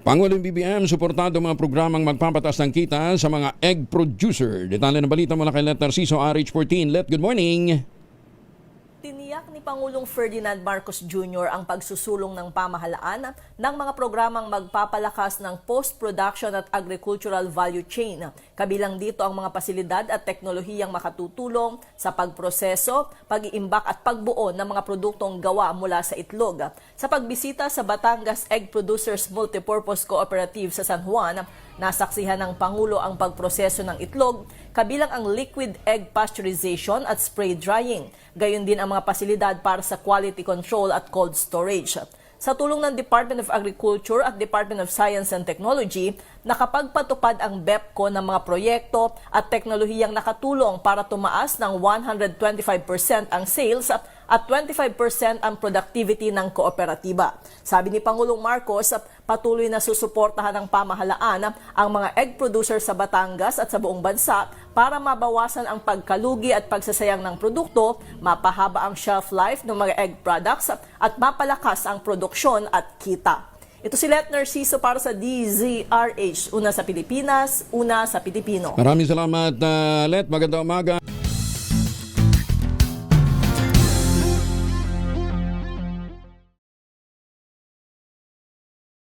Pangulong BBM, suportado mga programang magpapatas ng kita sa mga egg producer. Detalye ng balita mula kay Let Narciso, RH14. Let, good morning. Tiniyak ni Pangulong Ferdinand Marcos Jr. ang pagsusulong ng pamahalaan ng mga programang magpapalakas ng post-production at agricultural value chain. Kabilang dito ang mga pasilidad at teknolohiyang makatutulong sa pagproseso, pag-iimbak at pagbuo ng mga produktong gawa mula sa itlog. Sa pagbisita sa Batangas Egg Producers Multipurpose Cooperative sa San Juan, nasaksihan ng Pangulo ang pagproseso ng itlog, kabilang ang liquid egg pasteurization at spray drying. Gayon din ang mga pasilidad para sa quality control at cold storage. Sa tulong ng Department of Agriculture at Department of Science and Technology, nakapagpatupad ang BEPCO ng mga proyekto at teknolohiyang nakatulong para tumaas ng 125% ang sales at 25% ang productivity ng kooperatiba. Sabi ni Pangulong Marcos, patuloy na susuportahan ng pamahalaan ang mga egg producers sa Batangas at sa buong bansa para mabawasan ang pagkalugi at pagsasayang ng produkto, mapahaba ang shelf life ng mga egg products at mapalakas ang produksyon at kita. Ito si Let Narciso para sa DZRH. Una sa Pilipinas, una sa Pilipino. Maraming salamat, Let. Magandang umaga.